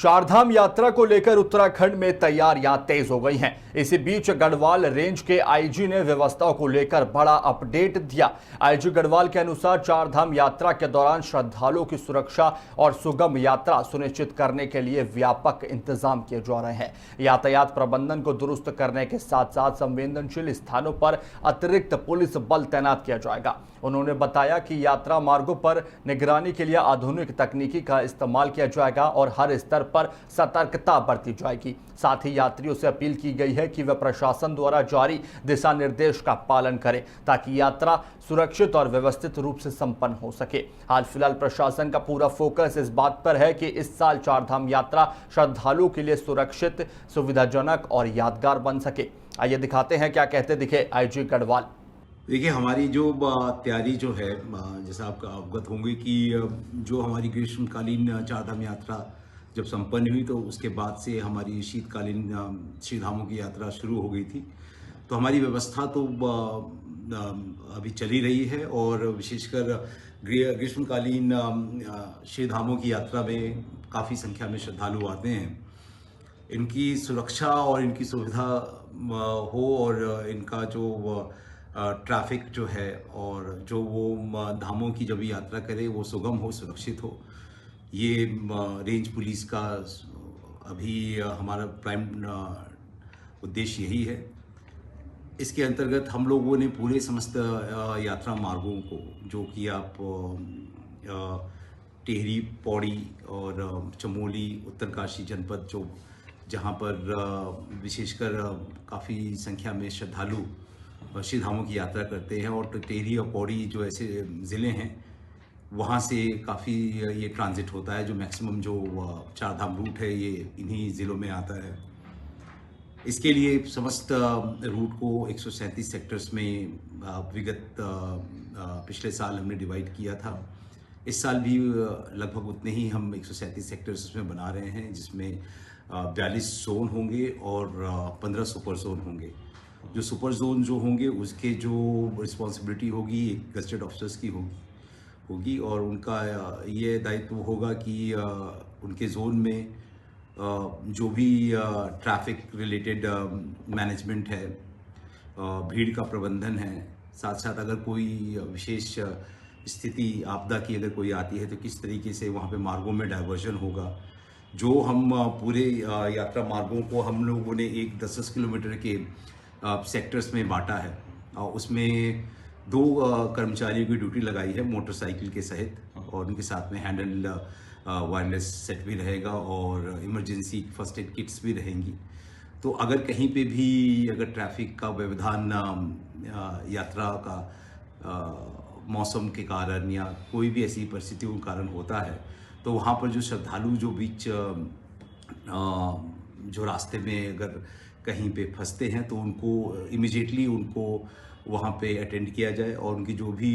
चारधाम यात्रा को लेकर उत्तराखंड में तैयारियां तेज हो गई हैं। इसी बीच गढ़वाल रेंज के आईजी ने व्यवस्थाओं को लेकर बड़ा अपडेट दिया। आईजी गढ़वाल के अनुसार चारधाम यात्रा के दौरान श्रद्धालुओं की सुरक्षा और सुगम यात्रा सुनिश्चित करने के लिए व्यापक इंतजाम किए जा रहे हैं। यातायात प्रबंधन को दुरुस्त करने के साथ साथ संवेदनशील स्थानों पर अतिरिक्त पुलिस बल तैनात किया जाएगा। उन्होंने बताया कि यात्रा मार्गों पर निगरानी के लिए आधुनिक तकनीकी का इस्तेमाल किया जाएगा और हर स्तर पर सतर्कता बरती जाएगी। साथ ही यात्रियों से अपील की गई है कि वे प्रशासन द्वारा जारी दिशा निर्देश का पालन करें ताकि यात्रा सुरक्षित और व्यवस्थित रूप से संपन्न हो सके। हाल फिलहाल प्रशासन का पूरा फोकस इस बात पर है कि इस साल चारधाम यात्रा श्रद्धालुओं के लिए सुरक्षित, सुविधाजनक और यादगार बन सके। आइए दिखाते हैं क्या कहते दिखे आईजी गढ़वाल। देखिए, हमारी जो तैयारी जो है, जैसा आप अवगत होंगे कि जो हमारी ग्रीष्मकालीन चारधाम यात्रा जब संपन्न हुई तो उसके बाद से हमारी शीतकालीन श्रीधामों की यात्रा शुरू हो गई थी। तो हमारी व्यवस्था तो अभी चली रही है और विशेषकर ग्रीष्मकालीन श्रीधामों की यात्रा में काफ़ी संख्या में श्रद्धालु आते हैं। इनकी सुरक्षा और इनकी सुविधा हो और इनका जो ट्रैफिक जो है और जो वो धामों की जब यात्रा करे वो सुगम हो, सुरक्षित हो, ये रेंज पुलिस का अभी हमारा प्राइम उद्देश्य यही है। इसके अंतर्गत हम लोगों ने पूरे समस्त यात्रा मार्गों को, जो कि आप टिहरी, पौड़ी और चमोली, उत्तरकाशी जनपद, जो जहाँ पर विशेषकर काफ़ी संख्या में श्रद्धालु श्रीधामों की यात्रा करते हैं और टिहरी और पौड़ी जो ऐसे ज़िले हैं वहाँ से काफ़ी ये ट्रांजिट होता है। जो मैक्सिमम जो चारधाम रूट है ये इन्हीं ज़िलों में आता है। इसके लिए समस्त रूट को 137 सेक्टर्स में विगत पिछले साल हमने डिवाइड किया था। इस साल भी लगभग उतने ही हम 137 सेक्टर्स उसमें बना रहे हैं, जिसमें 42 जोन होंगे और 15 सुपर जोन होंगे। जो सुपर जोन जो होंगे उसके जो रिस्पॉन्सिबिलिटी होगी गजेटेड ऑफिसर्स की होगी और उनका ये दायित्व होगा कि उनके जोन में जो भी ट्रैफिक रिलेटेड मैनेजमेंट है, भीड़ का प्रबंधन है, साथ साथ अगर कोई विशेष स्थिति आपदा की अगर कोई आती है तो किस तरीके से वहाँ पे मार्गों में डाइवर्जन होगा। जो हम पूरे यात्रा मार्गों को हम लोगों ने एक 10-10 किलोमीटर के सेक्टर्स में बांटा है और उसमें 2 कर्मचारियों की ड्यूटी लगाई है मोटरसाइकिल के सहित, और उनके साथ में हैंडल वायरलेस सेट भी रहेगा और इमरजेंसी फर्स्ट एड किट्स भी रहेंगी। तो अगर कहीं पे भी अगर ट्रैफिक का व्यवधान यात्रा का मौसम के कारण या कोई भी ऐसी परिस्थितियों के कारण होता है तो वहाँ पर जो श्रद्धालु जो बीच जो रास्ते में अगर कहीं पे फंसते हैं तो उनको इमीडिएटली उनको वहाँ पे अटेंड किया जाए और उनकी जो भी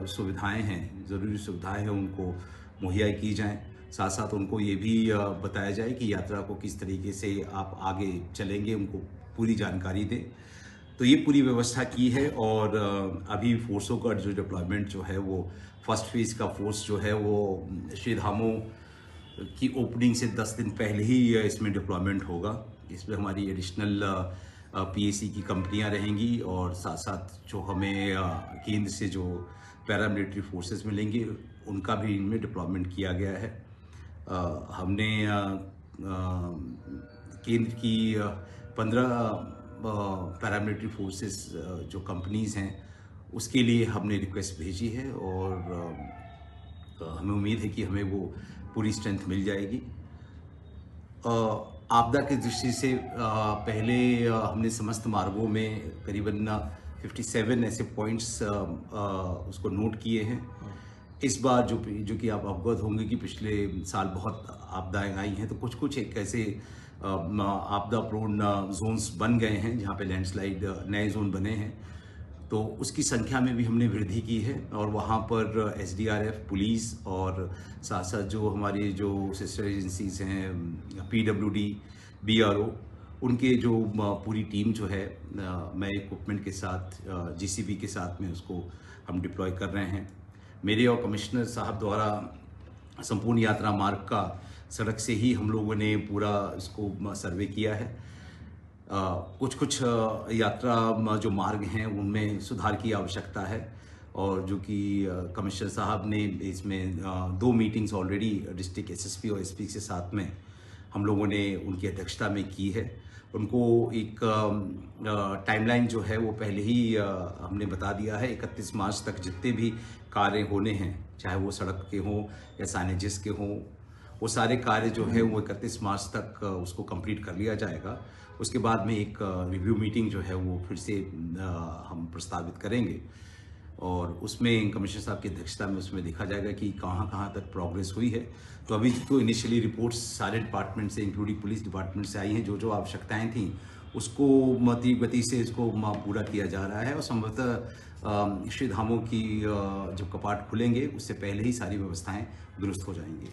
सुविधाएं हैं, ज़रूरी सुविधाएं हैं, उनको मुहैया की जाएं। साथ साथ उनको ये भी बताया जाए कि यात्रा को किस तरीके से आप आगे चलेंगे, उनको पूरी जानकारी दें। तो ये पूरी व्यवस्था की है और अभी फोर्सों का जो डिप्लॉयमेंट जो है वो फर्स्ट फेज़ का फोर्स जो है वो श्रीधामों की ओपनिंग से 10 दिन पहले ही इसमें डिप्लॉयमेंट होगा। इसमें हमारी एडिशनल पीएसी की कंपनियां रहेंगी और साथ साथ जो हमें केंद्र से जो पैरामिलिट्री फोर्सेस मिलेंगे उनका भी इनमें डिप्लॉयमेंट किया गया है। हमने केंद्र की 15 पैरामिलिट्री फोर्सेस जो कंपनीज़ हैं उसके लिए हमने रिक्वेस्ट भेजी है और हमें उम्मीद है कि हमें वो पूरी स्ट्रेंथ मिल जाएगी। आपदा की दृष्टि से पहले हमने समस्त मार्गों में करीबन 57 ऐसे पॉइंट्स उसको नोट किए हैं। इस बार जो कि आप अवगत होंगे कि पिछले साल बहुत आपदाएं आई हैं, तो कुछ एक ऐसे आपदा प्रोन जोन्स बन गए हैं जहाँ पे लैंडस्लाइड नए जोन बने हैं, तो उसकी संख्या में भी हमने वृद्धि की है और वहाँ पर एसडीआरएफ, पुलिस और साथ साथ जो हमारी जो सिस्टर एजेंसीज हैं, पीडब्ल्यूडी, बीआरओ, उनके जो पूरी टीम जो है नए इक्विपमेंट के साथ जीसीबी के साथ में उसको हम डिप्लॉय कर रहे हैं। मेरे और कमिश्नर साहब द्वारा संपूर्ण यात्रा मार्ग का सड़क से ही हम लोगों ने पूरा इसको सर्वे किया है। कुछ यात्रा जो मार्ग हैं उनमें सुधार की आवश्यकता है, और जो कि कमिश्नर साहब ने इसमें 2 मीटिंग्स ऑलरेडी डिस्ट्रिक्ट एसएसपी और एसपी के साथ में हम लोगों ने उनकी अध्यक्षता में की है। उनको एक टाइमलाइन जो है वो पहले ही हमने बता दिया है। 31 मार्च तक जितने भी कार्य होने हैं, चाहे वो सड़क के हों या साइनेजेस के हों, वो सारे कार्य जो है वो 31 मार्च तक उसको कंप्लीट कर लिया जाएगा। उसके बाद में एक रिव्यू मीटिंग जो है वो फिर से हम प्रस्तावित करेंगे, और उसमें कमिश्नर साहब की अध्यक्षता में उसमें देखा जाएगा कि कहाँ कहाँ तक प्रोग्रेस हुई है। तो अभी तो इनिशियली रिपोर्ट्स सारे डिपार्टमेंट से, इंक्लूडिंग पुलिस डिपार्टमेंट से आई हैं। जो जो आवश्यकताएं थीं उसको मती गति से इसको पूरा किया जा रहा है, और संभवतः श्री धामों की जब कपाट खुलेंगे उससे पहले ही सारी व्यवस्थाएं दुरुस्त हो जाएंगी।